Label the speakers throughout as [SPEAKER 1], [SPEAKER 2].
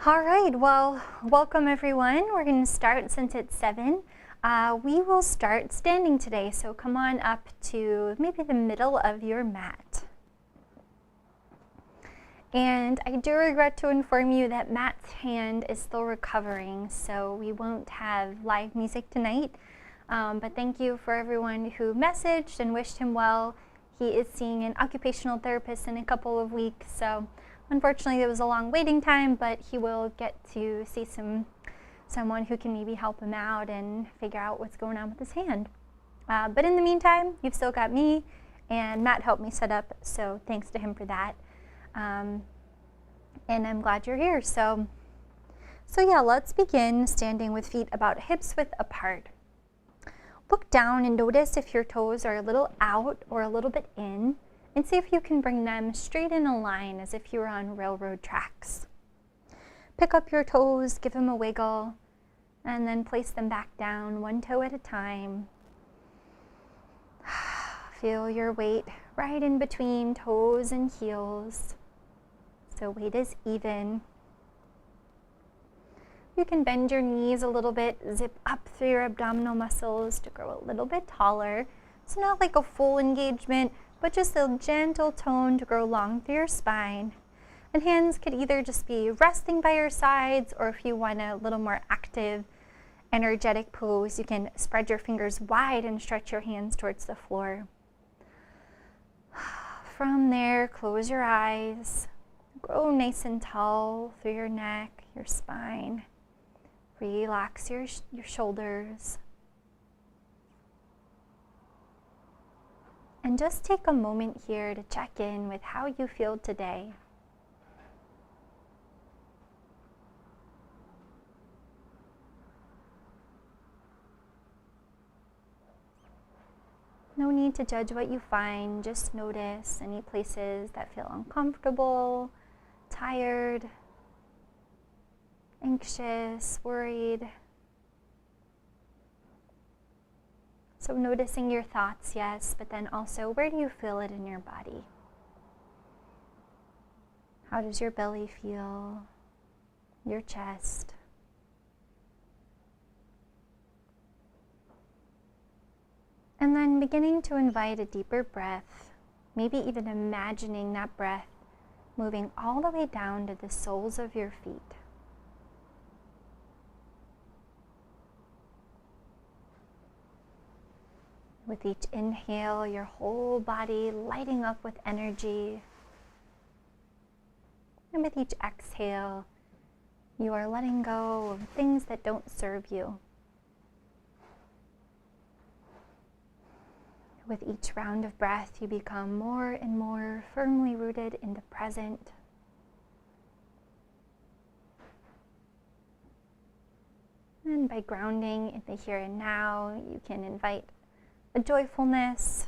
[SPEAKER 1] All right, well, welcome everyone. We're going to start since it's 7. We will start standing today, so come on up to maybe the middle of your mat. And I do regret to inform you that Matt's hand is still recovering, so we won't have live music tonight. But thank you for everyone who messaged and wished him well. He is seeing an occupational therapist in a couple of weeks, so unfortunately there was a long waiting time, but he will get to see someone who can maybe help him out and figure out what's going on with his hand. But in the meantime, you've still got me, and Matt helped me set up, so thanks to him for that. And I'm glad you're here. So yeah, let's begin standing with feet about hips width apart. Look down and notice if your toes are a little out or a little bit in, and see if you can bring them straight in a line as if you were on railroad tracks. Pick up your toes, give them a wiggle, and then place them back down, one toe at a time. Feel your weight right in between toes and heels, so weight is even. You can bend your knees a little bit, zip up through your abdominal muscles to grow a little bit taller. It's not like a full engagement, but just a gentle tone to grow long through your spine. And hands could either just be resting by your sides, or if you want a little more active, energetic pose, you can spread your fingers wide and stretch your hands towards the floor. From there, close your eyes. Grow nice and tall through your neck, your spine. Relax your shoulders. And just take a moment here to check in with how you feel today. No need to judge what you find, just notice any places that feel uncomfortable, tired, anxious, worried. So noticing your thoughts, yes, but then also where do you feel it in your body? How does your belly feel? Your chest? And then beginning to invite a deeper breath, maybe even imagining that breath moving all the way down to the soles of your feet. With each inhale, your whole body lighting up with energy. And with each exhale, you are letting go of things that don't serve you. With each round of breath, you become more and more firmly rooted in the present. And by grounding in the here and now, you can invite a joyfulness,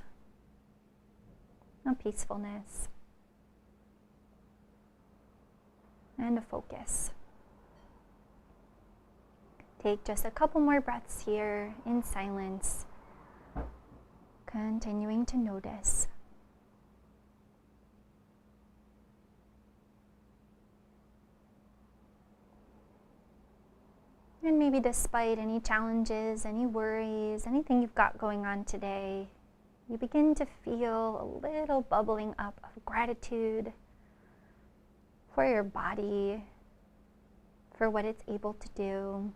[SPEAKER 1] a peacefulness, and a focus. Take just a couple more breaths here in silence, continuing to notice. And maybe despite any challenges, any worries, anything you've got going on today, you begin to feel a little bubbling up of gratitude for your body, for what it's able to do,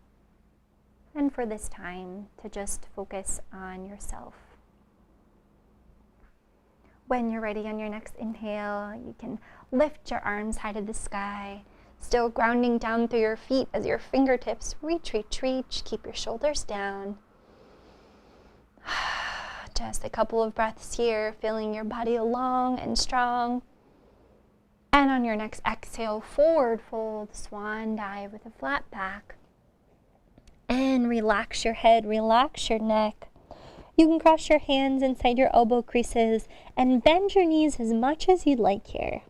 [SPEAKER 1] and for this time to just focus on yourself. When you're ready on your next inhale, you can lift your arms high to the sky, still grounding down through your feet as your fingertips reach. Keep your shoulders down. Just a couple of breaths here, feeling your body long and strong. And on your next exhale, forward fold, swan dive with a flat back. And relax your head, relax your neck. You can cross your hands inside your elbow creases and bend your knees as much as you'd like here.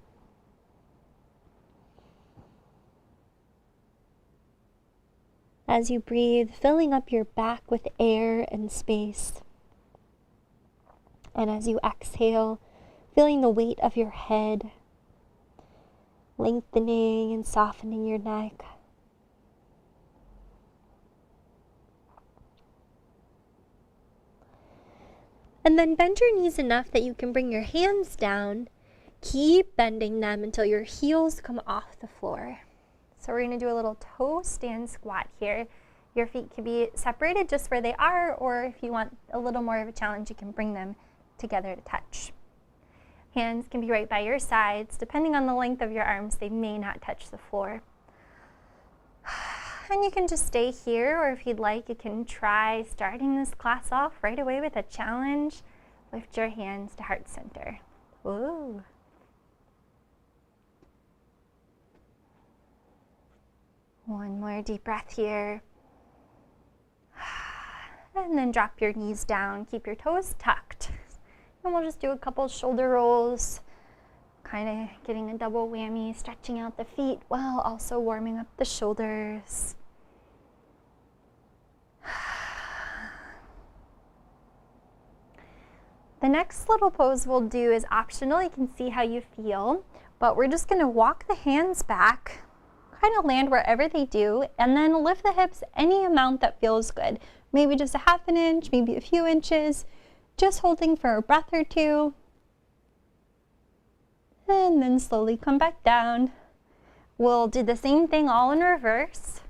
[SPEAKER 1] As you breathe, filling up your back with air and space. And as you exhale, feeling the weight of your head, lengthening and softening your neck, And then bend your knees enough that you can bring your hands down. Keep bending them until your heels come off the floor. So we're going to do a little toe stand squat here. Your feet can be separated just where they are, or if you want a little more of a challenge, you can bring them together to touch. Hands can be right by your sides. Depending on the length of your arms, they may not touch the floor. And you can just stay here, or if you'd like, you can try starting this class off right away with a challenge. Lift your hands to heart center. Whoa. One more deep breath here. And then drop your knees down. Keep your toes tucked. And we'll just do a couple shoulder rolls, kind of getting a double whammy, stretching out the feet while also warming up the shoulders. The next little pose we'll do is optional. You can see how you feel, but we're just going to walk the hands back, kind of land wherever they do, and then lift the hips any amount that feels good. Maybe just a half an inch, maybe a few inches, just holding for a breath or two. And then slowly come back down. We'll do the same thing all in reverse.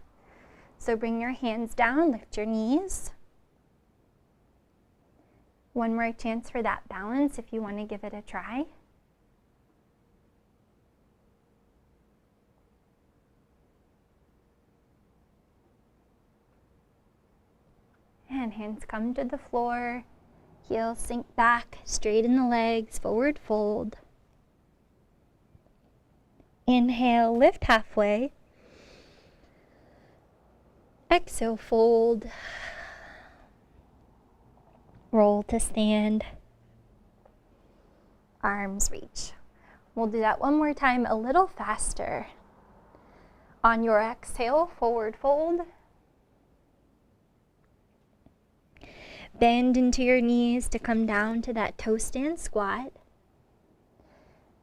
[SPEAKER 1] So bring your hands down, lift your knees. One more chance for that balance if you want to give it a try. And hands come to the floor. Heels sink back, straighten the legs, forward fold. Inhale, lift halfway. Exhale, fold. Roll to stand. Arms reach. We'll do that one more time a little faster. On your exhale, forward fold. Bend into your knees to come down to that toe stand squat.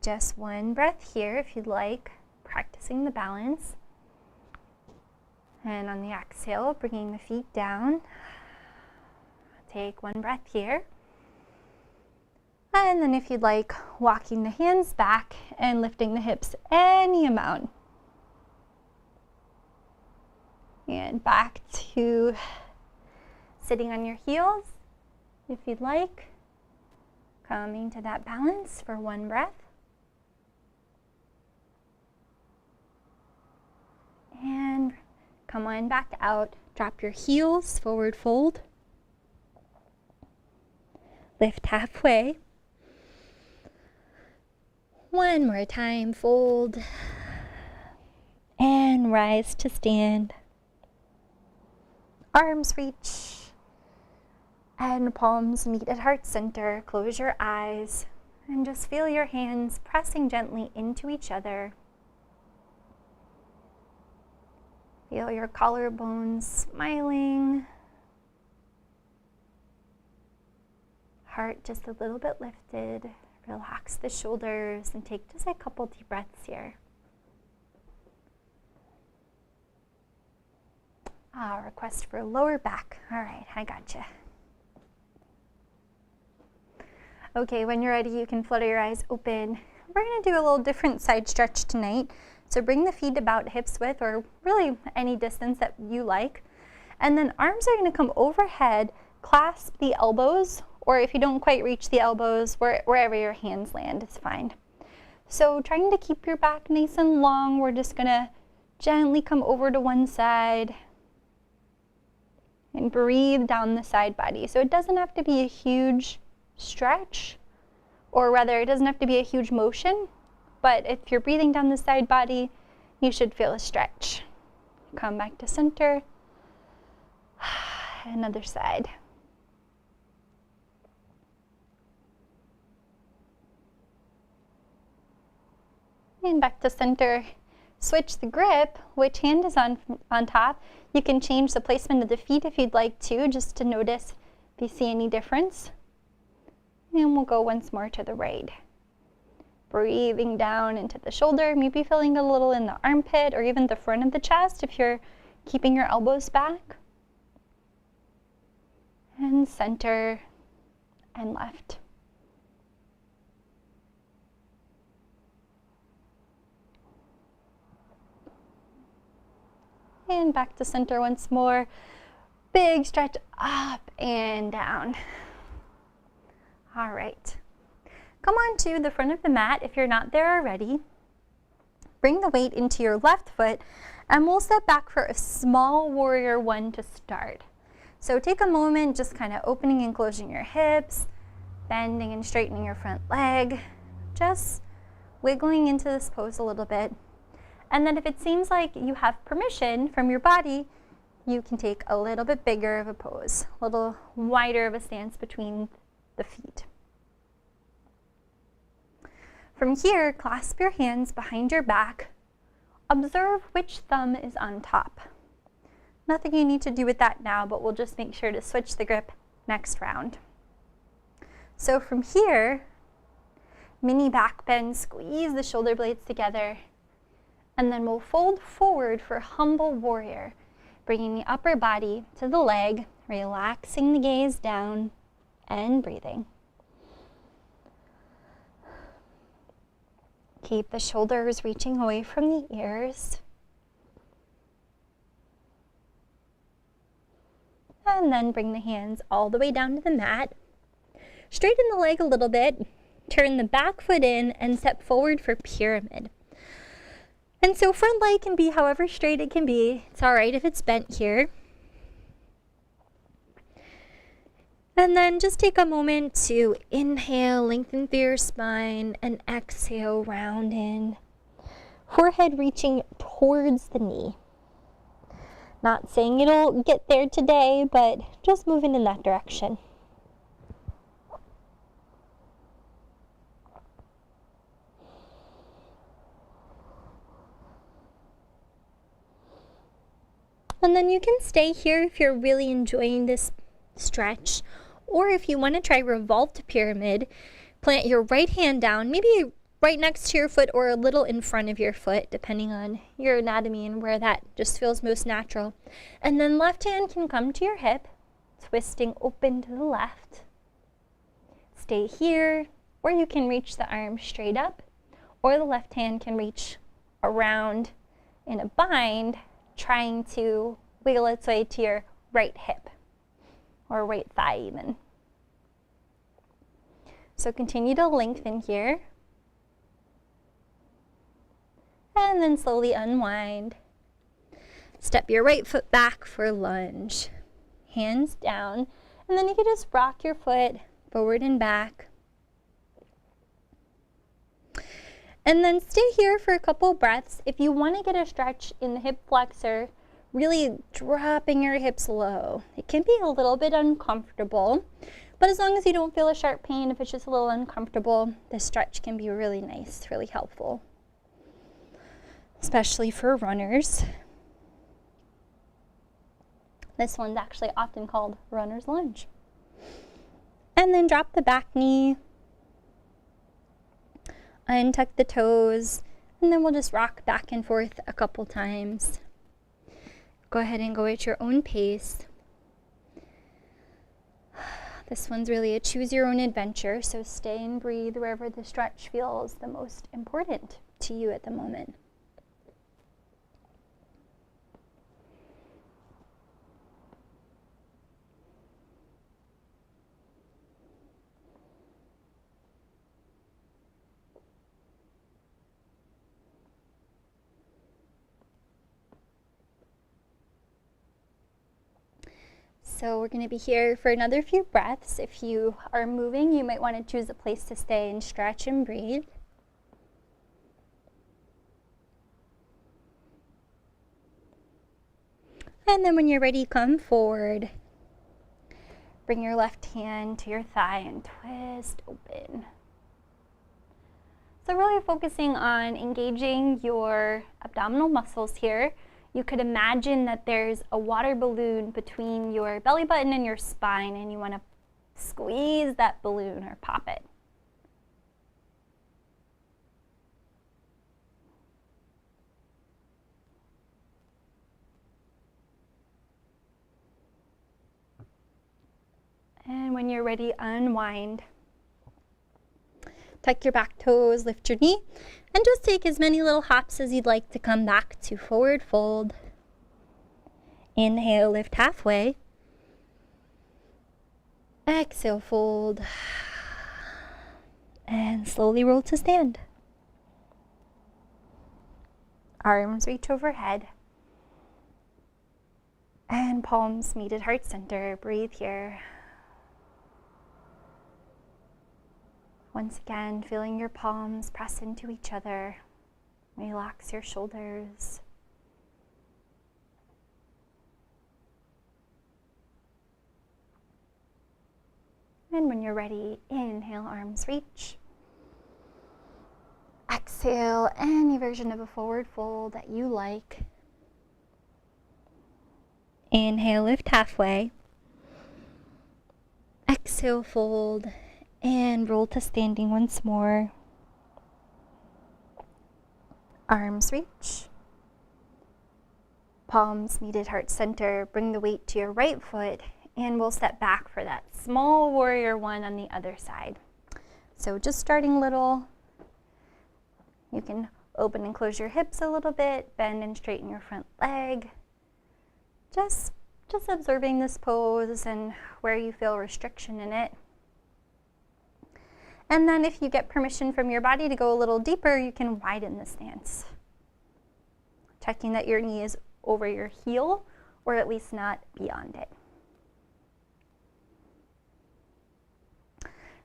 [SPEAKER 1] Just one breath here if you'd like, practicing the balance. And on the exhale, bringing the feet down. Take one breath here. And then if you'd like, walking the hands back and lifting the hips any amount. And back to sitting on your heels, if you'd like. Coming to that balance for one breath. And come on back out. Drop your heels, forward fold. Lift halfway. One more time, fold. And rise to stand. Arms reach. And palms meet at heart center. Close your eyes and just feel your hands pressing gently into each other. Feel your collarbones smiling. Heart just a little bit lifted. Relax the shoulders and take just a couple deep breaths here. Request for lower back. All right, I gotcha. Okay, when you're ready, you can flutter your eyes open. We're going to do a little different side stretch tonight. So bring the feet about hips width, or really any distance that you like. And then arms are going to come overhead, clasp the elbows, or if you don't quite reach the elbows, wherever your hands land is fine. So trying to keep your back nice and long, we're just going to gently come over to one side and breathe down the side body. So it doesn't have to be a huge stretch, or rather it doesn't have to be a huge motion, but if you're breathing down the side body, you should feel a stretch. Come back to center. Another side. And back to center. Switch the grip. Which hand is on top? You can change the placement of the feet if you'd like to, just to notice if you see any difference. And we'll go once more to the right. Breathing down into the shoulder, maybe feeling a little in the armpit or even the front of the chest if you're keeping your elbows back. And center. and left. And back to center once more. Big stretch up and down. All right. Come on to the front of the mat if you're not there already. Bring the weight into your left foot and we'll step back for a small warrior one to start. So take a moment just kind of opening and closing your hips, bending and straightening your front leg, just wiggling into this pose a little bit. And then if it seems like you have permission from your body, you can take a little bit bigger of a pose, a little wider of a stance between the feet. From here, clasp your hands behind your back. Observe which thumb is on top. Nothing you need to do with that now, but we'll just make sure to switch the grip next round. So from here, mini back bend, squeeze the shoulder blades together, and then we'll fold forward for humble warrior, bringing the upper body to the leg, relaxing the gaze down, and breathing. Keep the shoulders reaching away from the ears. And then bring the hands all the way down to the mat. Straighten the leg a little bit, turn the back foot in, and step forward for pyramid. And so front leg can be however straight it can be. It's all right if it's bent here. And then just take a moment to inhale, lengthen through your spine, and exhale, round in. Forehead reaching towards the knee. Not saying it'll get there today, but just moving in that direction. And then you can stay here if you're really enjoying this stretch, or if you want to try revolved pyramid, plant your right hand down, maybe right next to your foot or a little in front of your foot, depending on your anatomy and where that just feels most natural. And then left hand can come to your hip, twisting open to the left. Stay here, or you can reach the arm straight up, or the left hand can reach around in a bind, trying to wiggle its way to your right hip or right thigh even. So continue to lengthen here. And then slowly unwind. Step your right foot back for lunge. Hands down. And then you can just rock your foot forward and back. And then stay here for a couple breaths. If you want to get a stretch in the hip flexor, really dropping your hips low. It can be a little bit uncomfortable, but as long as you don't feel a sharp pain, if it's just a little uncomfortable, this stretch can be really nice, really helpful, especially for runners. This one's actually often called runner's lunge. And then drop the back knee, untuck the toes, and then we'll just rock back and forth a couple times. Go ahead and go at your own pace. This one's really a choose your own adventure, so stay and breathe wherever the stretch feels the most important to you at the moment. So we're going to be here for another few breaths. If you are moving, you might want to choose a place to stay and stretch and breathe. And then when you're ready, come forward. Bring your left hand to your thigh and twist open. So really focusing on engaging your abdominal muscles here. You could imagine that there's a water balloon between your belly button and your spine, and you want to squeeze that balloon or pop it. And when you're ready, unwind. Tuck your back toes, lift your knee, and just take as many little hops as you'd like to come back to forward fold. Inhale, lift halfway. Exhale, fold. And slowly roll to stand. Arms reach overhead. And palms meet at heart center. Breathe here. Once again, feeling your palms press into each other. Relax your shoulders. And when you're ready, inhale, arms reach. Exhale, any version of a forward fold that you like. Inhale, lift halfway. Exhale, fold, and roll to standing once more. Arms reach. Palms meet at heart center. Bring the weight to your right foot, and we'll step back for that small warrior one on the other side. So just starting little. You can open and close your hips a little bit, bend and straighten your front leg. Just observing this pose and where you feel restriction in it. And then if you get permission from your body to go a little deeper, you can widen the stance. Checking that your knee is over your heel, or at least not beyond it.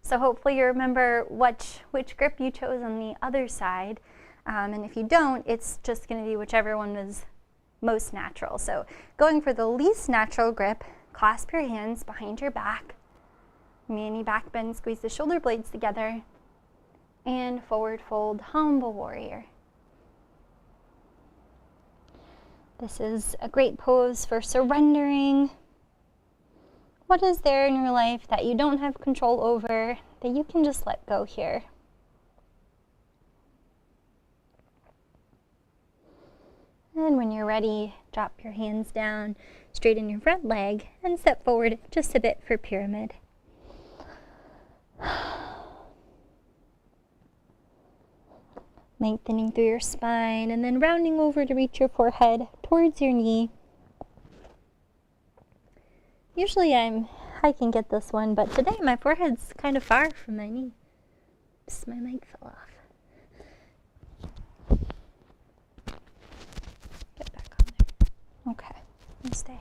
[SPEAKER 1] So hopefully you remember which grip you chose on the other side. And if you don't, it's just going to be whichever one was most natural. So going for the least natural grip, clasp your hands behind your back. Mani back bend, squeeze the shoulder blades together. And forward fold, humble warrior. This is a great pose for surrendering. What is there in your life that you don't have control over, that you can just let go here? And when you're ready, drop your hands down, straighten your front leg, and step forward just a bit for pyramid. Lengthening through your spine, and then rounding over to reach your forehead towards your knee. Usually I can get this one, but today my forehead's kind of far from my knee. Oops, my mic fell off. Get back on there. Okay, and stay.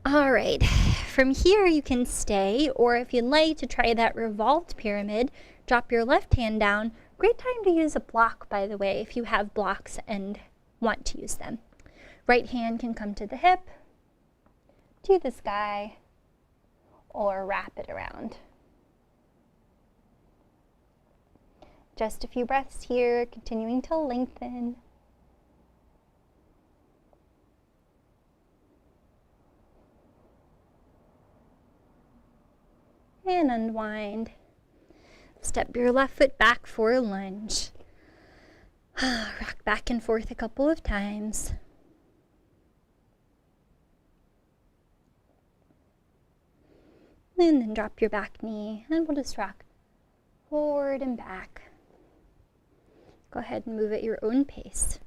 [SPEAKER 1] All right, from here you can stay, or if you'd like to try that revolved pyramid, drop your left hand down. Great time to use a block, by the way, if you have blocks and want to use them. Right hand can come to the hip, to the sky, or wrap it around. Just a few breaths here, continuing to lengthen. And unwind. Step your left foot back for a lunge. Rock back and forth a couple of times. And then drop your back knee, and we'll just rock forward and back. Go ahead and move at your own pace.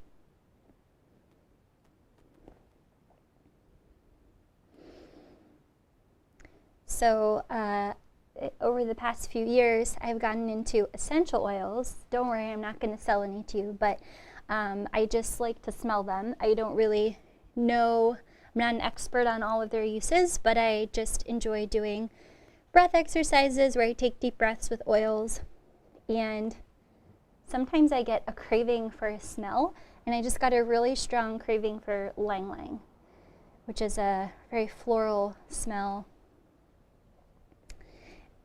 [SPEAKER 1] So over the past few years, I've gotten into essential oils. Don't worry, I'm not going to sell any to you, but I just like to smell them. I don't really know, I'm not an expert on all of their uses, but I just enjoy doing breath exercises where I take deep breaths with oils, and sometimes I get a craving for a smell, and I just got a really strong craving for Lang Lang, which is a very floral smell.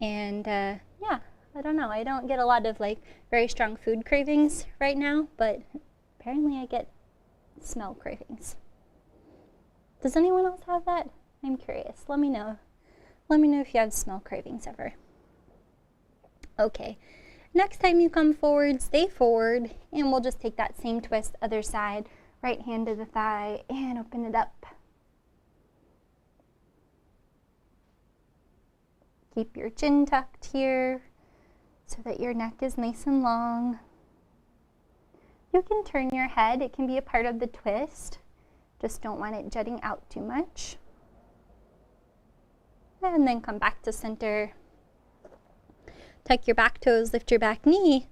[SPEAKER 1] And yeah, I don't know, I don't get a lot of like very strong food cravings right now, but apparently I get smell cravings. Does anyone else have that? I'm curious. Let me know. Let me know if you have smell cravings ever. Okay, next time you come forward, stay forward, and we'll just take that same twist, other side, right hand to the thigh, and open it up. Keep your chin tucked here so that your neck is nice and long. You can turn your head. It can be a part of the twist. Just don't want it jutting out too much. And then come back to center. Tuck your back toes, lift your back knee.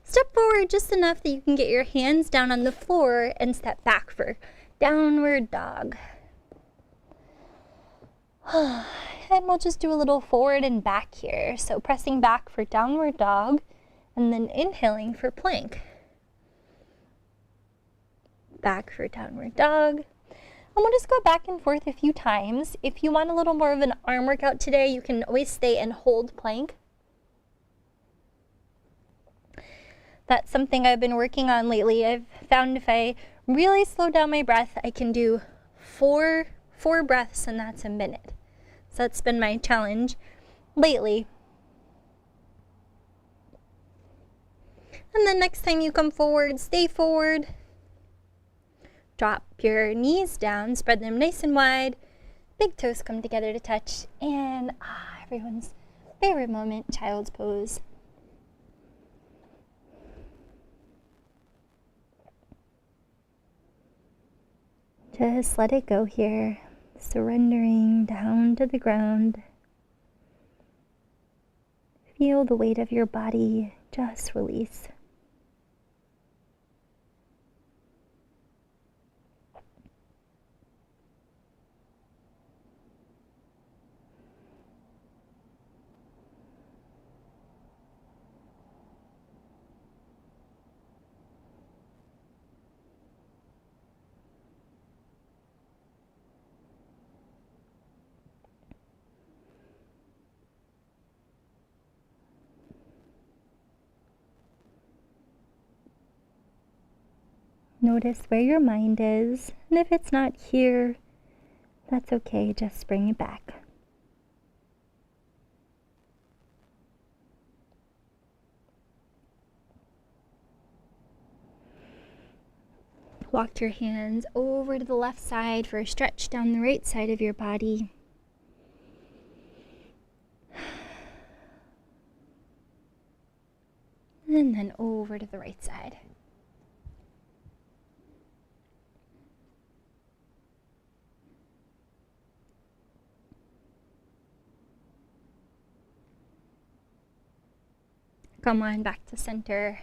[SPEAKER 1] Step forward just enough that you can get your hands down on the floor and step back for downward dog. And we'll just do a little forward and back here. So pressing back for downward dog and then inhaling for plank. Back for downward dog. And we'll just go back and forth a few times. If you want a little more of an arm workout today, you can always stay and hold plank. That's something I've been working on lately. I've found if I really slow down my breath, I can do four breaths, and that's a minute. So that's been my challenge lately. And then next time you come forward, stay forward. Drop your knees down, spread them nice and wide. Big toes come together to touch. And everyone's favorite moment, child's pose. Just let it go here, surrendering down to the ground. Feel the weight of your body just release. Notice where your mind is, and if it's not here, that's okay, just bring it back. Walk your hands over to the left side for a stretch down the right side of your body. And then over to the right side. Come on back to center,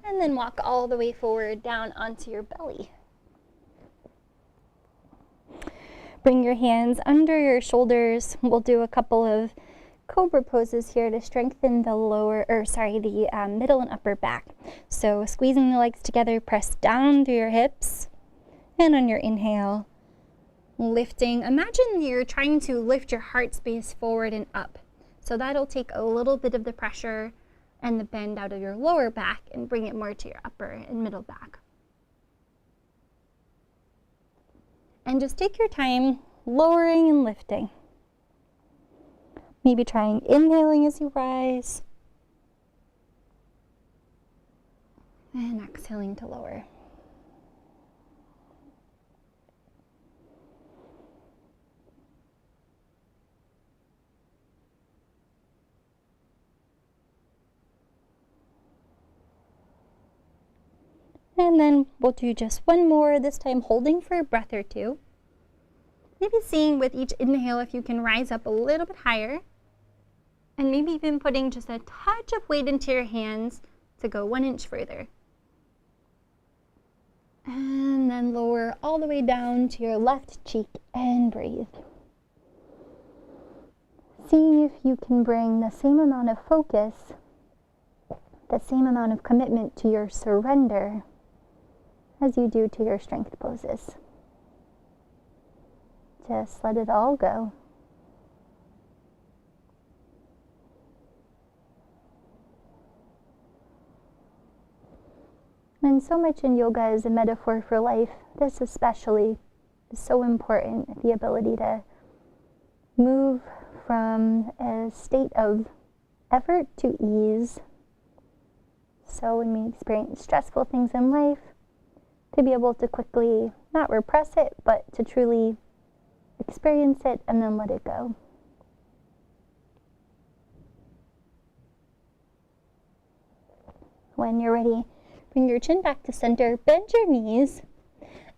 [SPEAKER 1] and then walk all the way forward down onto your belly. Bring your hands under your shoulders. We'll do a couple of cobra poses here to strengthen the middle and upper back. So squeezing the legs together, press down through your hips, and on your inhale, lifting. Imagine you're trying to lift your heart space forward and up. So that'll take a little bit of the pressure and the bend out of your lower back and bring it more to your upper and middle back. And just take your time lowering and lifting. Maybe trying inhaling as you rise and exhaling to lower. And then we'll do just one more, this time holding for a breath or two. Maybe seeing with each inhale if you can rise up a little bit higher. And maybe even putting just a touch of weight into your hands to go 1 inch further. And then lower all the way down to your left cheek and breathe. See if you can bring the same amount of focus, the same amount of commitment to your surrender as you do to your strength poses. Just let it all go. And so much in yoga is a metaphor for life. This especially is so important, the ability to move from a state of effort to ease. So when we experience stressful things in life, to be able to quickly not repress it, but to truly experience it and then let it go. When you're ready, bring your chin back to center, bend your knees,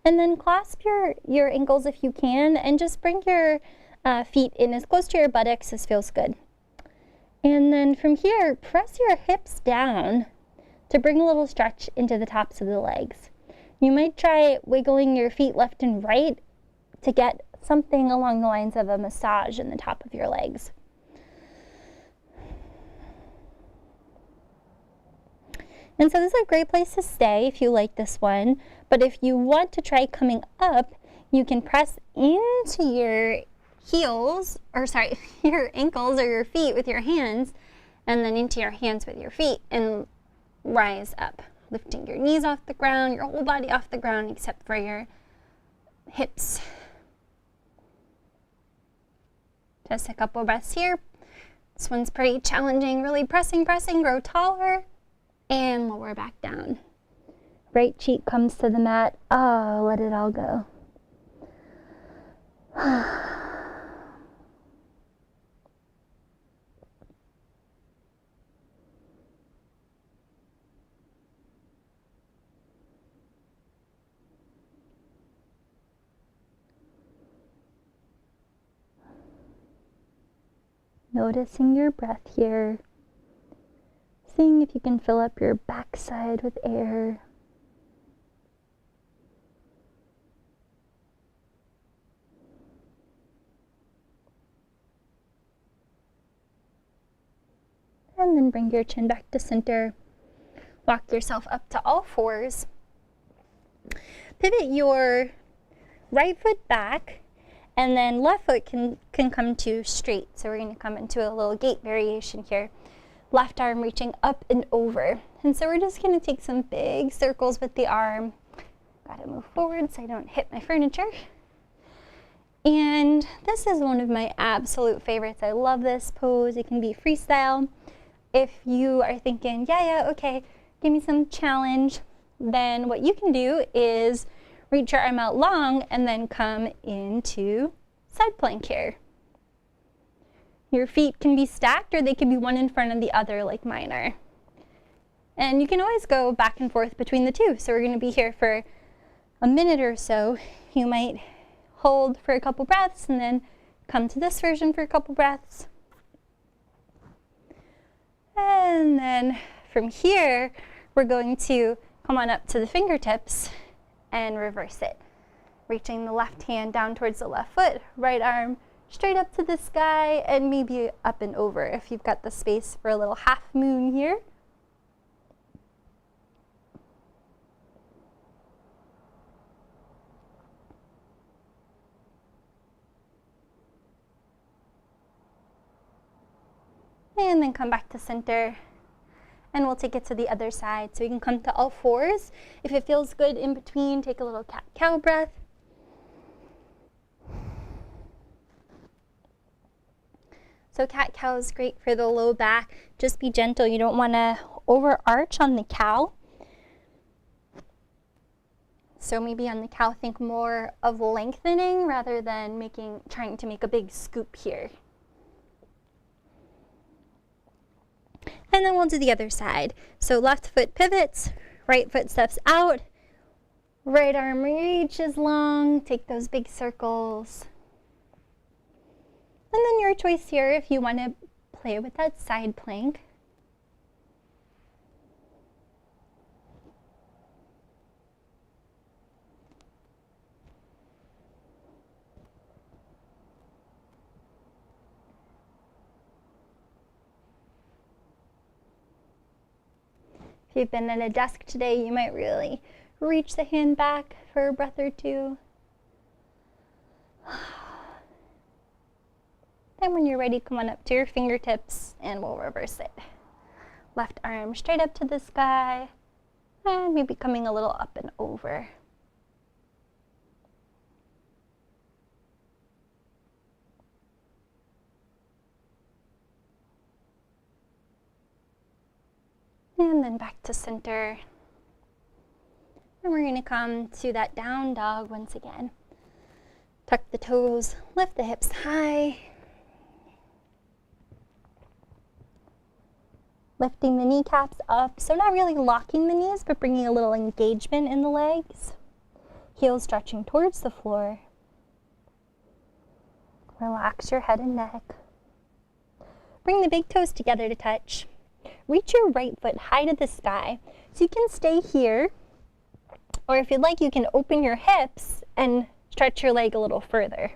[SPEAKER 1] and then clasp your ankles if you can, and just bring your feet in as close to your buttocks as feels good. And then from here, press your hips down to bring a little stretch into the tops of the legs. You might try wiggling your feet left and right to get something along the lines of a massage in the top of your legs. And so this is a great place to stay if you like this one, but if you want to try coming up, you can press into your heels, or sorry, your ankles or your feet with your hands, and then into your hands with your feet, and rise up, lifting your knees off the ground, your whole body off the ground except for your hips. Just a couple breaths here. This one's pretty challenging, really pressing, grow taller, and lower back down. Right cheek comes to the mat. Oh, let it all go. Noticing your breath here. Seeing if you can fill up your backside with air. And then bring your chin back to center. Walk yourself up to all fours. Pivot your right foot back, and then left foot can come to straight. So we're going to come into a little gate variation here. Left arm reaching up and over. And so we're just going to take some big circles with the arm. Gotta move forward so I don't hit my furniture. And this is one of my absolute favorites. I love this pose. It can be freestyle. If you are thinking, yeah, okay, give me some challenge, then what you can do is reach your arm out long and then come into side plank here. Your feet can be stacked or they can be one in front of the other like mine are. And you can always go back and forth between the two. So we're going to be here for a minute or so. You might hold for a couple breaths and then come to this version for a couple breaths. And then from here, we're going to come on up to the fingertips and reverse it. Reaching the left hand down towards the left foot, right arm straight up to the sky, and maybe up and over if you've got the space for a little half moon here. And then come back to center, and we'll take it to the other side. So you can come to all fours. If it feels good in between, take a little cat-cow breath. So cat-cow is great for the low back. Just be gentle. You don't want to overarch on the cow. So maybe on the cow, think more of lengthening rather than trying to make a big scoop here. And then we'll do the other side. So left foot pivots, right foot steps out, right arm reaches long, take those big circles. And then your choice here if you want to play with that side plank. If you've been at a desk today, you might really reach the hand back for a breath or two. Then when you're ready, come on up to your fingertips and we'll reverse it. Left arm straight up to the sky and maybe coming a little up and over. And then back to center. And we're going to come to that down dog once again. Tuck the toes, lift the hips high. Lifting the kneecaps up, so not really locking the knees, but bringing a little engagement in the legs. Heels stretching towards the floor. Relax your head and neck. Bring the big toes together to touch. Reach your right foot high to the sky. So you can stay here, or if you'd like, you can open your hips and stretch your leg a little further.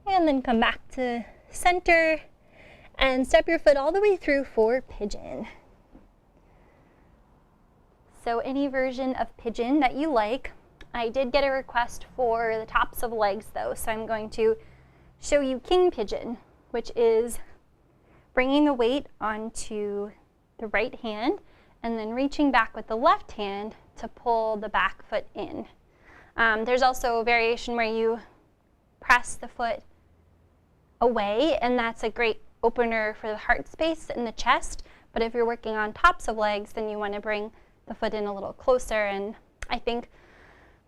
[SPEAKER 1] And then come back to center and step your foot all the way through for pigeon. So any version of pigeon that you like. I did get a request for the tops of legs though, so I'm going to show you king pigeon, which is bringing the weight onto the right hand and then reaching back with the left hand to pull the back foot in. There's also a variation where you press the foot away, and that's a great opener for the heart space in the chest. But if you're working on tops of legs, then you want to bring the foot in a little closer, and I think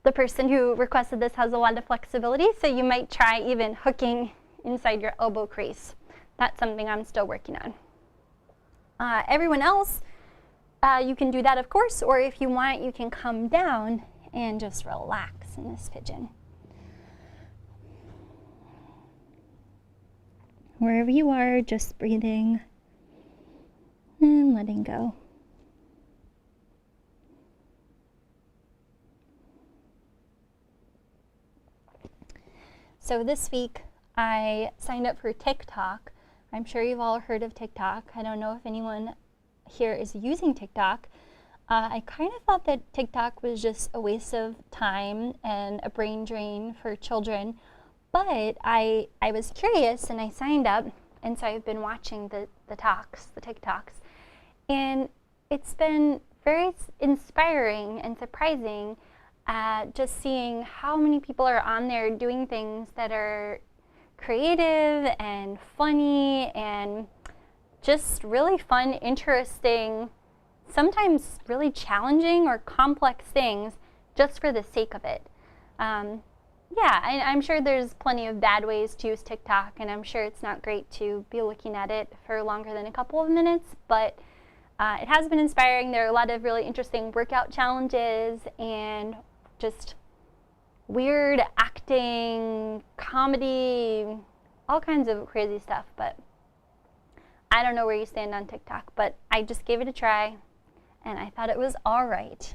[SPEAKER 1] the person who requested this has a lot of flexibility, so you might try even hooking inside your elbow crease. That's something I'm still working on. Everyone else, you can do that, of course, or if you want, you can come down and just relax in this pigeon. Wherever you are, just breathing and letting go. So this week I signed up for TikTok. I'm sure you've all heard of TikTok. I don't know if anyone here is using TikTok. I kind of thought that TikTok was just a waste of time and a brain drain for children, but I was curious and I signed up, and so I've been watching the TikToks, and it's been very inspiring and surprising just seeing how many people are on there doing things that are creative and funny and just really fun, interesting, sometimes really challenging or complex things just for the sake of it. Yeah, I'm sure there's plenty of bad ways to use TikTok, and I'm sure it's not great to be looking at it for longer than a couple of minutes, but it has been inspiring. There are a lot of really interesting workout challenges and just weird acting, comedy, all kinds of crazy stuff, but I don't know where you stand on TikTok, but I just gave it a try and I thought it was all right.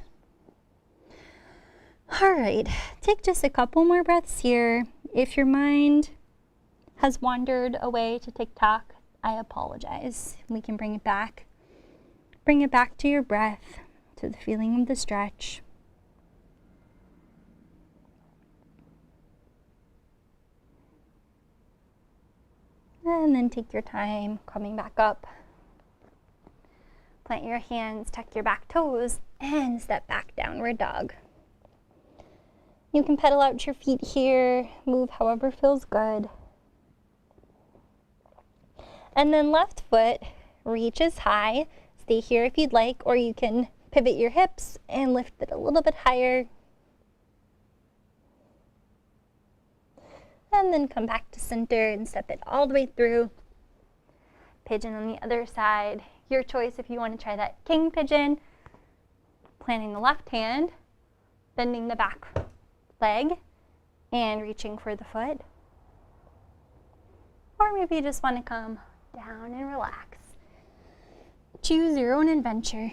[SPEAKER 1] All right, take just a couple more breaths here. If your mind has wandered away to TikTok, I apologize. We can bring it back. Bring it back to your breath, to the feeling of the stretch. And then take your time coming back up. Plant your hands, tuck your back toes, and step back, downward dog. You can pedal out your feet here, move however feels good. And then left foot reaches high. Stay here if you'd like, or you can pivot your hips and lift it a little bit higher. And then come back to center and step it all the way through. Pigeon on the other side. Your choice if you want to try that king pigeon. Planting the left hand, bending the back leg, and reaching for the foot. Or maybe you just want to come down and relax. Choose your own adventure.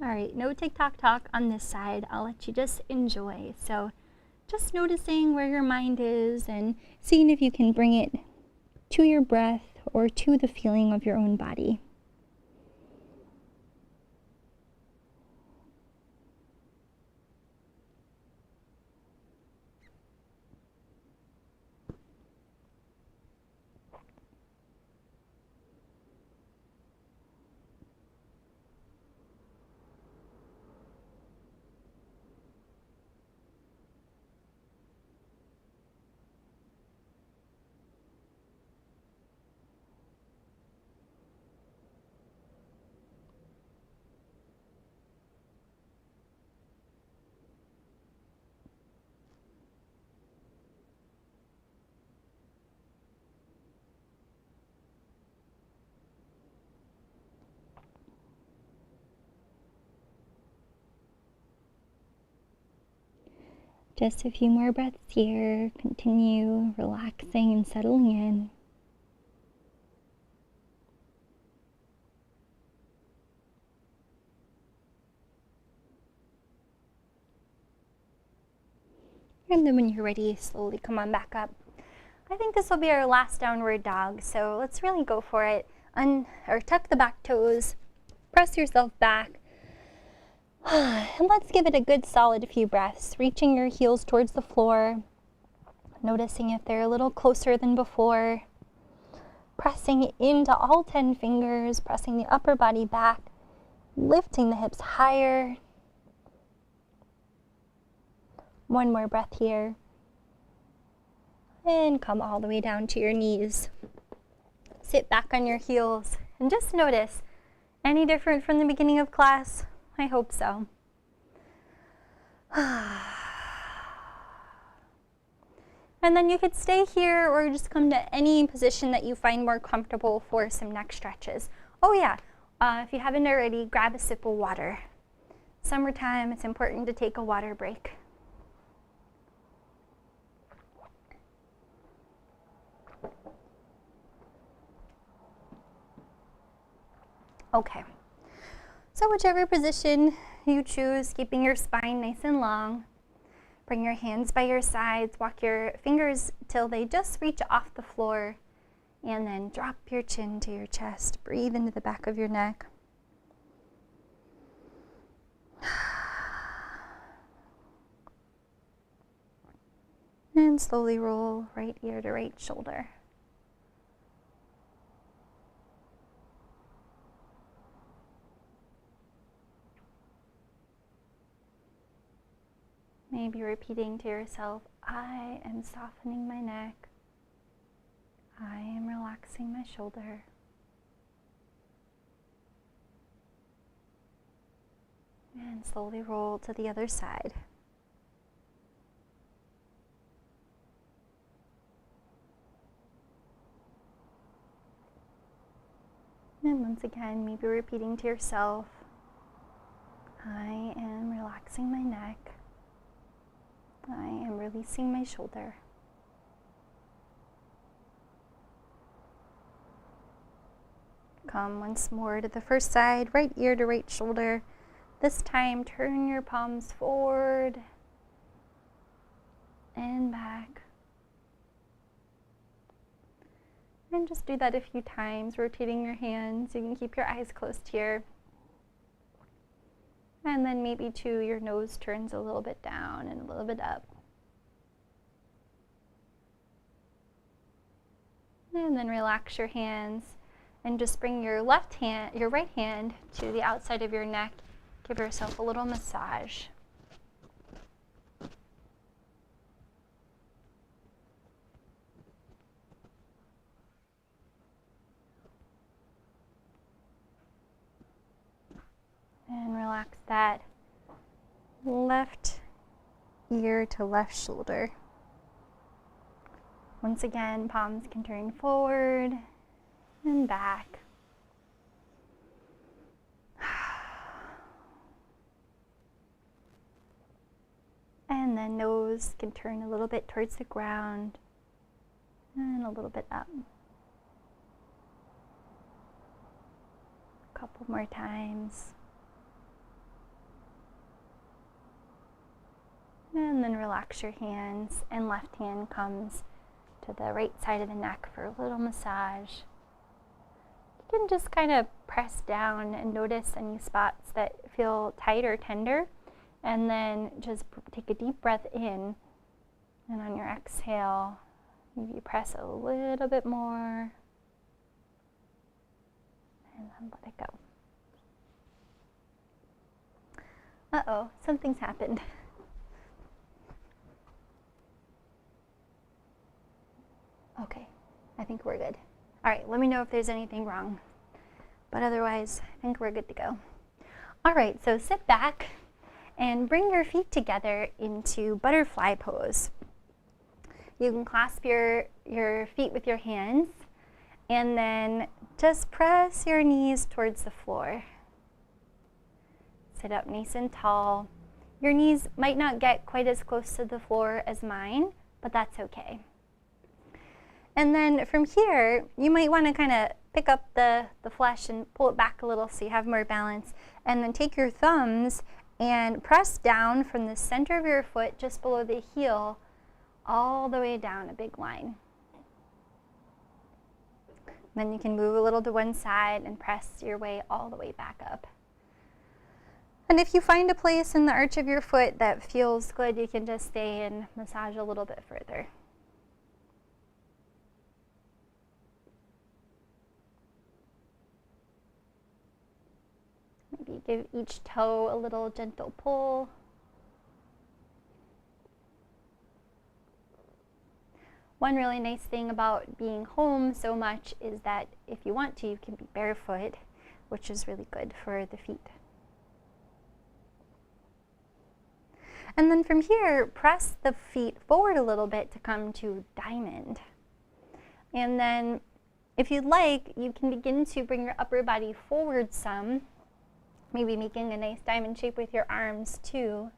[SPEAKER 1] All right, no TikTok talk on this side. I'll let you just enjoy. So just noticing where your mind is and seeing if you can bring it to your breath or to the feeling of your own body. Just a few more breaths here. Continue relaxing and settling in. And then when you're ready, slowly come on back up. I think this will be our last downward dog, so let's really go for it. Or tuck the back toes, press yourself back, and let's give it a good solid few breaths, reaching your heels towards the floor, noticing if they're a little closer than before, pressing into all 10 fingers, pressing the upper body back, lifting the hips higher. One more breath here. And come all the way down to your knees. Sit back on your heels and just notice, any different from the beginning of class? I hope so. And then you could stay here or just come to any position that you find more comfortable for some neck stretches. Oh yeah, if you haven't already, grab a sip of water. Summertime, it's important to take a water break. Okay, so whichever position you choose, keeping your spine nice and long, bring your hands by your sides, walk your fingers till they just reach off the floor, and then drop your chin to your chest. Breathe into the back of your neck. And slowly roll right ear to right shoulder. Maybe repeating to yourself, I am softening my neck. I am relaxing my shoulder. And slowly roll to the other side. And once again, maybe repeating to yourself, I am relaxing my neck. I am releasing my shoulder. Come once more to the first side, right ear to right shoulder. This time, turn your palms forward and back. And just do that a few times, rotating your hands. You can keep your eyes closed here. And then maybe too, your nose turns a little bit down and a little bit up. And then relax your hands and just bring your right hand to the outside of your neck. Give yourself a little massage. And relax that left ear to left shoulder. Once again, palms can turn forward and back. And then nose can turn a little bit towards the ground and a little bit up. A couple more times. And then relax your hands, and left hand comes to the right side of the neck for a little massage. You can just kind of press down and notice any spots that feel tight or tender, and then just take a deep breath in, and on your exhale, maybe press a little bit more, and then let it go. Uh-oh, something's happened. Okay, I think we're good. All right, let me know if there's anything wrong. But otherwise, I think we're good to go. All right, so sit back and bring your feet together into butterfly pose. You can clasp your feet with your hands and then just press your knees towards the floor. Sit up nice and tall. Your knees might not get quite as close to the floor as mine, but that's okay. And then from here, you might want to kind of pick up the flesh and pull it back a little so you have more balance. And then take your thumbs and press down from the center of your foot just below the heel all the way down a big line. Then you can move a little to one side and press your way all the way back up. And if you find a place in the arch of your foot that feels good, you can just stay and massage a little bit further. Maybe give each toe a little gentle pull. One really nice thing about being home so much is that if you want to, you can be barefoot, which is really good for the feet. And then from here, press the feet forward a little bit to come to diamond. And then if you'd like, you can begin to bring your upper body forward some, maybe making a nice diamond shape with your arms too.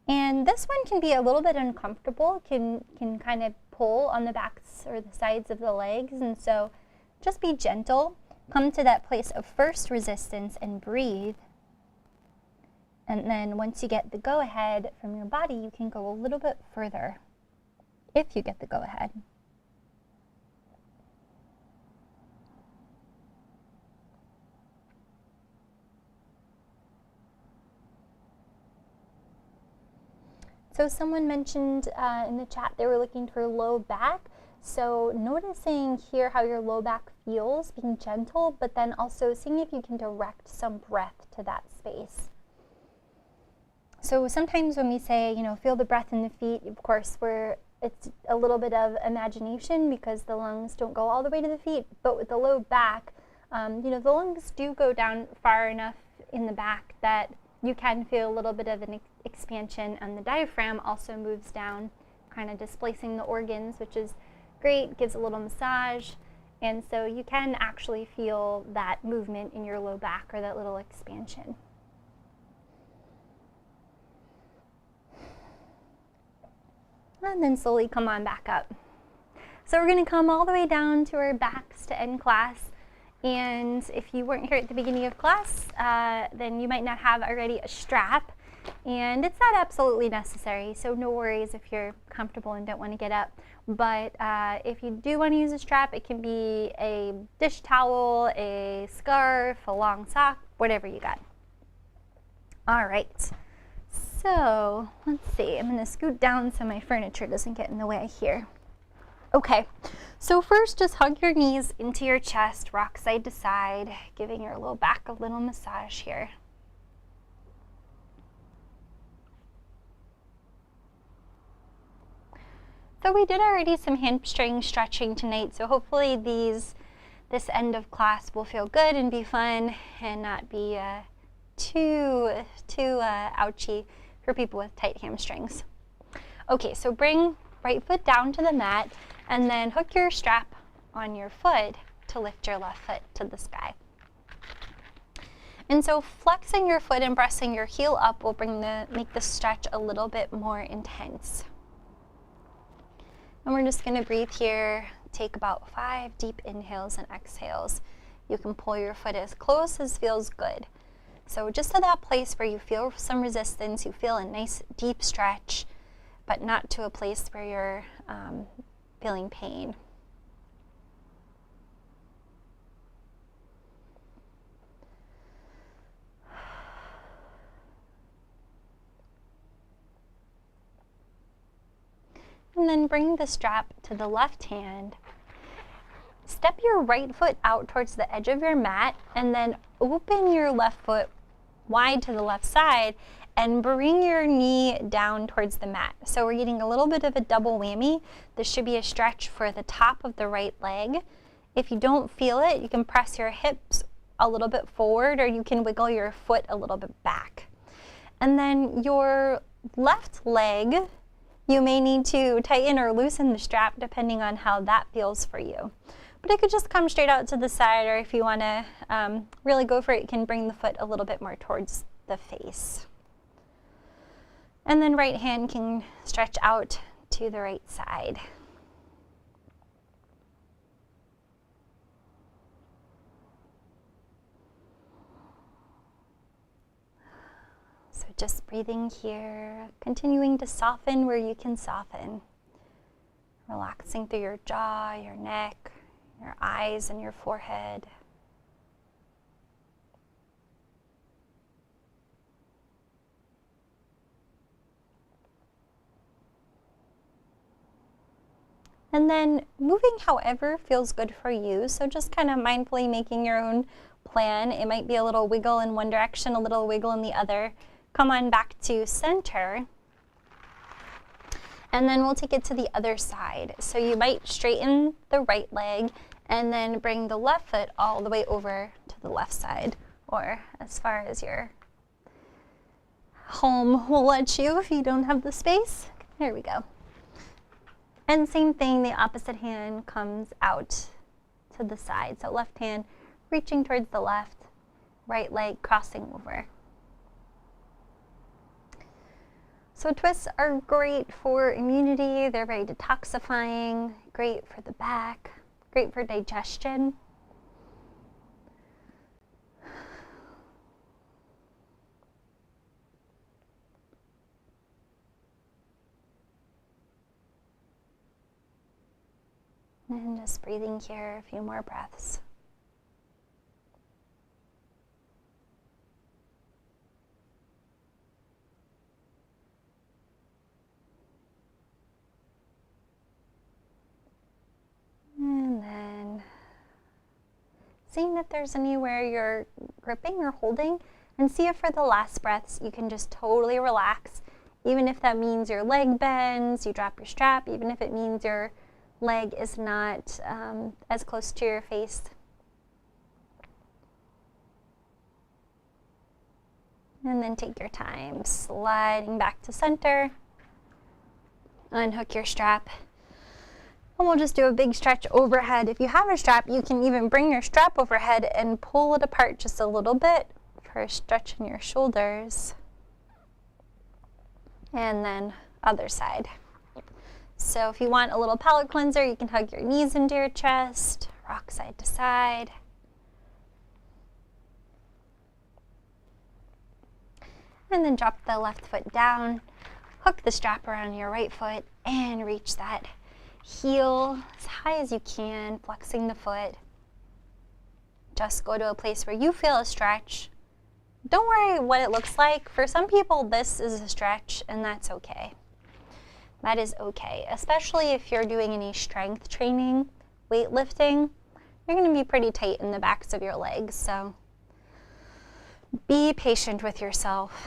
[SPEAKER 1] And this one can be a little bit uncomfortable, can kind of pull on the backs or the sides of the legs, and so just be gentle. Come to that place of first resistance and breathe. And then once you get the go-ahead from your body, you can go a little bit further, if you get the go-ahead. So someone mentioned in the chat they were looking for low back. So noticing here how your low back feels, being gentle, but then also seeing if you can direct some breath to that space. So sometimes when we say, you know, feel the breath in the feet, of course, it's a little bit of imagination because the lungs don't go all the way to the feet. But with the low back, you know, the lungs do go down far enough in the back that you can feel a little bit of an expansion, and the diaphragm also moves down, kind of displacing the organs, which is great, gives a little massage. And so you can actually feel that movement in your low back or that little expansion. And then slowly come on back up. So we're going to come all the way down to our backs to end class. And if you weren't here at the beginning of class, then you might not have already a strap. And it's not absolutely necessary, so no worries if you're comfortable and don't want to get up. But if you do want to use a strap, it can be a dish towel, a scarf, a long sock, whatever you got. All right. So let's see, I'm going to scoot down so my furniture doesn't get in the way here. Okay, so first just hug your knees into your chest, rock side to side, giving your low back a little massage here. So we did already some hamstring stretching tonight, so hopefully this end of class will feel good and be fun and not be too ouchy for people with tight hamstrings. Okay, so bring right foot down to the mat and then hook your strap on your foot to lift your left foot to the sky. And so flexing your foot and pressing your heel up will make the stretch a little bit more intense. And we're just going to breathe here. Take about 5 deep inhales and exhales. You can pull your foot as close as feels good. So just to that place where you feel some resistance, you feel a nice deep stretch, but not to a place where you're feeling pain. And then bring the strap to the left hand. Step your right foot out towards the edge of your mat and then open your left foot wide to the left side and bring your knee down towards the mat. So we're getting a little bit of a double whammy. This should be a stretch for the top of the right leg. If you don't feel it, you can press your hips a little bit forward or you can wiggle your foot a little bit back. And then your left leg, you may need to tighten or loosen the strap depending on how that feels for you. But it could just come straight out to the side, or if you want to really go for it, you can bring the foot a little bit more towards the face. And then right hand can stretch out to the right side. So just breathing here, continuing to soften where you can soften. Relaxing through your jaw, your neck, your eyes, and your forehead. And then moving however feels good for you. So just kind of mindfully making your own plan. It might be a little wiggle in one direction, a little wiggle in the other. Come on back to center. And then we'll take it to the other side. So you might straighten the right leg and then bring the left foot all the way over to the left side, or as far as your home will let you if you don't have the space. There we go. And same thing, the opposite hand comes out to the side. So left hand reaching towards the left, right leg crossing over. So twists are great for immunity. They're very detoxifying, great for the back, great for digestion. And just breathing here, a few more breaths. And then seeing if there's anywhere you're gripping or holding, and see if for the last breaths you can just totally relax. Even if that means your leg bends, you drop your strap, even if it means your leg is not as close to your face. And then take your time, sliding back to center. Unhook your strap. And we'll just do a big stretch overhead. If you have a strap, you can even bring your strap overhead and pull it apart just a little bit for a stretch in your shoulders. And then other side. So if you want a little palate cleanser, you can hug your knees into your chest, rock side to side. And then drop the left foot down, hook the strap around your right foot, and reach that heel as high as you can, flexing the foot. Just go to a place where you feel a stretch. Don't worry what it looks like. For some people, this is a stretch, and that's okay. That is okay, especially if you're doing any strength training, weightlifting. You're going to be pretty tight in the backs of your legs, so be patient with yourself.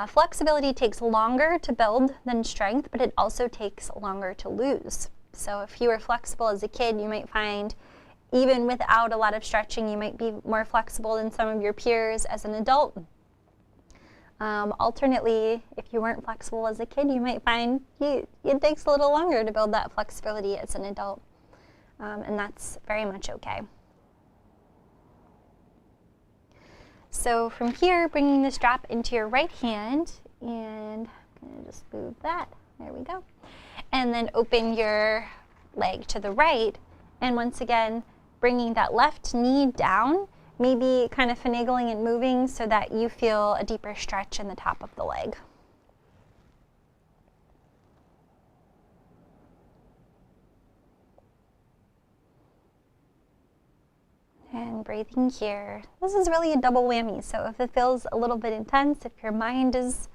[SPEAKER 1] Flexibility takes longer to build than strength, but it also takes longer to lose. So if you were flexible as a kid, you might find even without a lot of stretching, you might be more flexible than some of your peers as an adult. Alternately, if you weren't flexible as a kid, you might find it takes a little longer to build that flexibility as an adult. And that's very much okay. So from here, bringing the strap into your right hand, and I'm going to just move that. There we go. And then open your leg to the right. And once again, bringing that left knee down, maybe kind of finagling and moving so that you feel a deeper stretch in the top of the leg. And breathing here. This is really a double whammy, so if it feels a little bit intense, if your mind is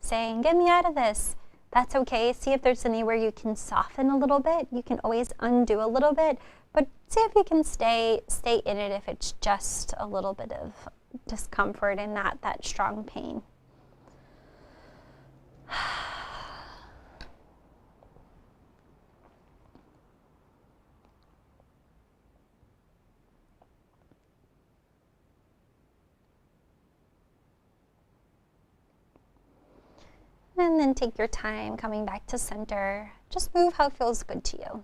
[SPEAKER 1] saying, get me out of this, that's okay. See if there's anywhere you can soften a little bit. You can always undo a little bit, but see if you can stay in it if it's just a little bit of discomfort and not that strong pain. And then take your time coming back to center. Just move how it feels good to you.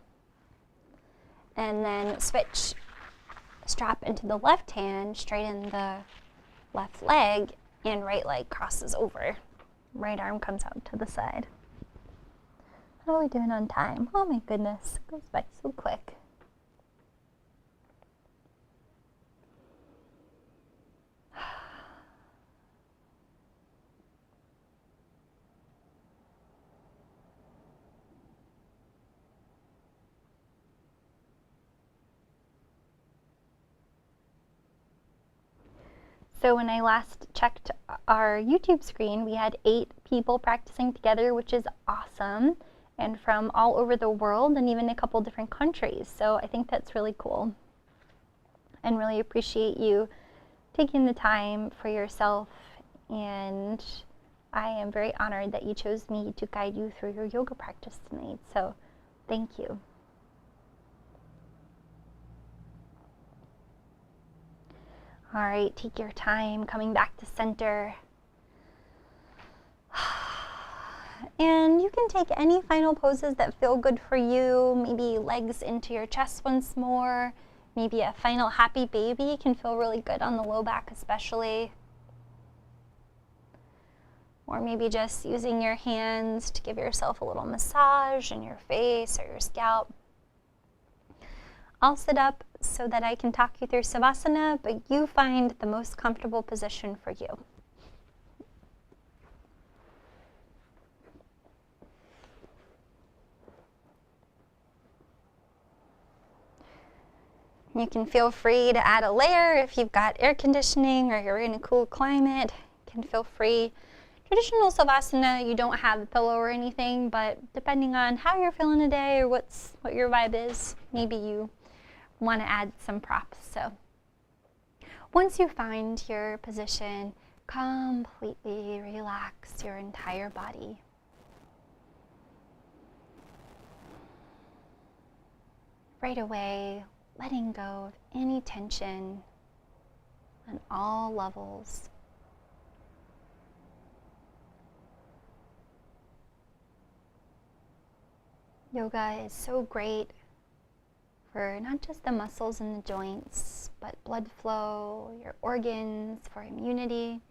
[SPEAKER 1] And then switch strap into the left hand, straighten the left leg, and right leg crosses over. Right arm comes out to the side. How are we doing on time? Oh my goodness, it goes by so quick. So when I last checked our YouTube screen, we had 8 people practicing together, which is awesome, and from all over the world and even a couple different countries. So I think that's really cool and really appreciate you taking the time for yourself, and I am very honored that you chose me to guide you through your yoga practice tonight. So thank you. All right, take your time coming back to center. And you can take any final poses that feel good for you. Maybe legs into your chest once more. Maybe a final happy baby can feel really good on the low back especially. Or maybe just using your hands to give yourself a little massage in your face or your scalp. I'll sit up so that I can talk you through Savasana, but you find the most comfortable position for you. You can feel free to add a layer if you've got air conditioning or you're in a cool climate. You can feel free. Traditional Savasana, you don't have a pillow or anything, but depending on how you're feeling today or what your vibe is, maybe you want to add some props. So once you find your position, completely relax your entire body. Right away, letting go of any tension on all levels. Yoga is so great for not just the muscles and the joints, but blood flow, your organs, for immunity.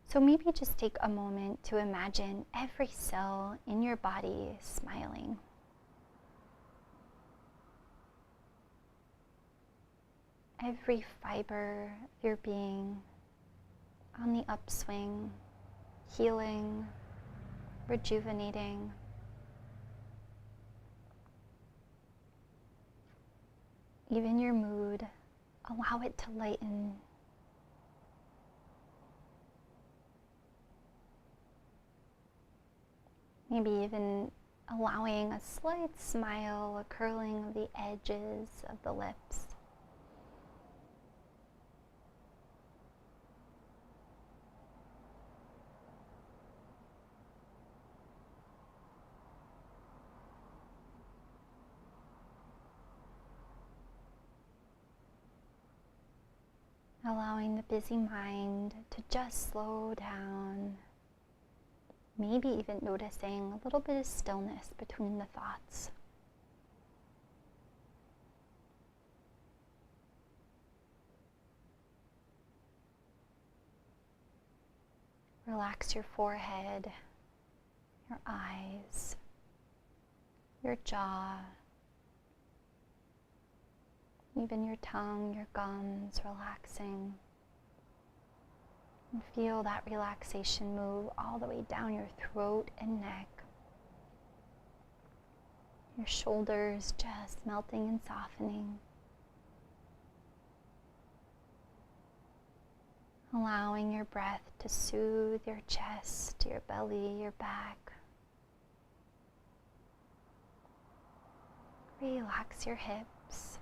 [SPEAKER 1] So maybe just take a moment to imagine every cell in your body smiling. Every fiber of your being on the upswing, healing, rejuvenating. Even your mood, allow it to lighten. Maybe even allowing a slight smile, a curling of the edges of the lips. Allowing the busy mind to just slow down. Maybe even noticing a little bit of stillness between the thoughts. Relax your forehead, your eyes, your jaw, even your tongue, your gums relaxing. And feel that relaxation move all the way down your throat and neck. Your shoulders just melting and softening. Allowing your breath to soothe your chest, your belly, your back. Relax your hips.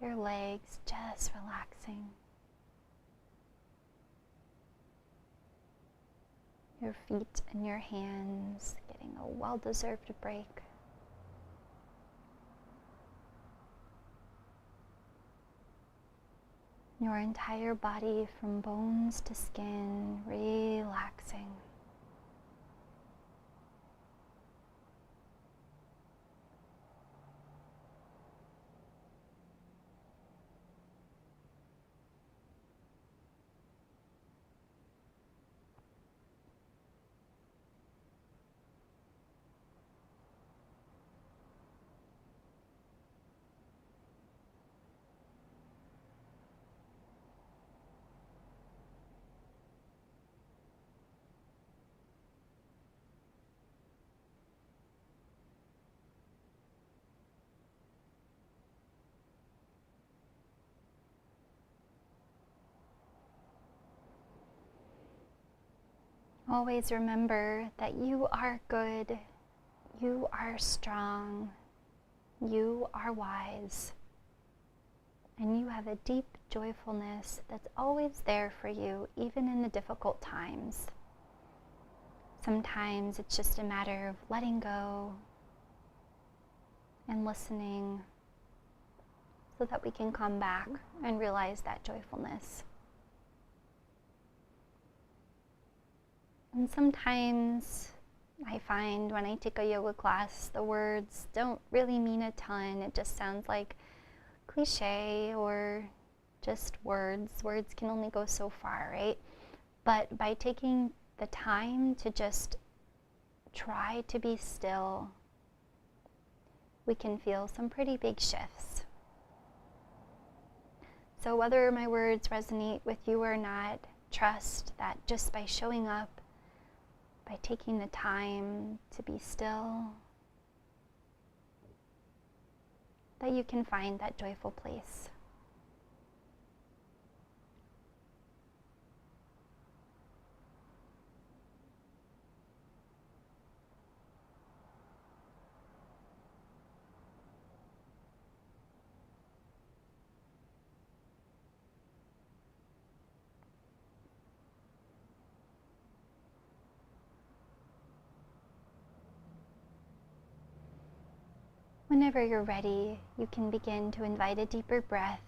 [SPEAKER 1] Your legs just relaxing. Your feet and your hands getting a well-deserved break. Your entire body from bones to skin relaxing. Always remember that you are good, you are strong, you are wise, and you have a deep joyfulness that's always there for you, even in the difficult times. Sometimes it's just a matter of letting go and listening so that we can come back and realize that joyfulness. And sometimes I find when I take a yoga class, the words don't really mean a ton. It just sounds like cliche or just words. Words can only go so far, right? But by taking the time to just try to be still, we can feel some pretty big shifts. So whether my words resonate with you or not, trust that just by showing up, by taking the time to be still, that you can find that joyful place. Whenever you're ready, you can begin to invite a deeper breath.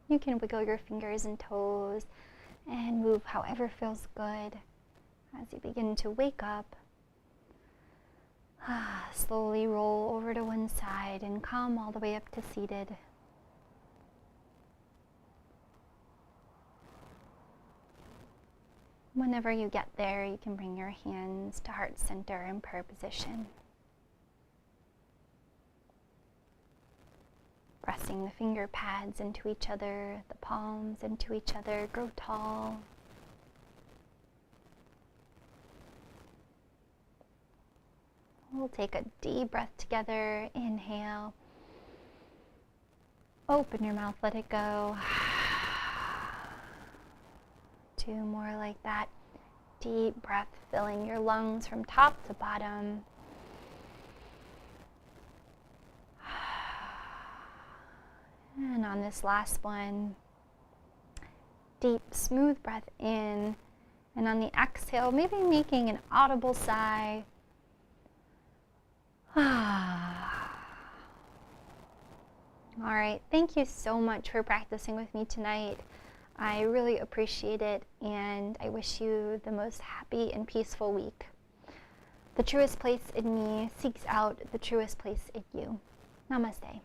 [SPEAKER 1] You can wiggle your fingers and toes and move however feels good as you begin to wake up. Slowly roll over to one side and come all the way up to seated. Whenever you get there, you can bring your hands to heart center in prayer position. Pressing the finger pads into each other, the palms into each other, grow tall. We'll take a deep breath together. Inhale. Open your mouth, let it go. 2 more like that. Deep breath filling your lungs from top to bottom. And on this last one, deep, smooth breath in. And on the exhale, maybe making an audible sigh. All right, thank you so much for practicing with me tonight. I really appreciate it, and I wish you the most happy and peaceful week. The truest place in me seeks out the truest place in you. Namaste.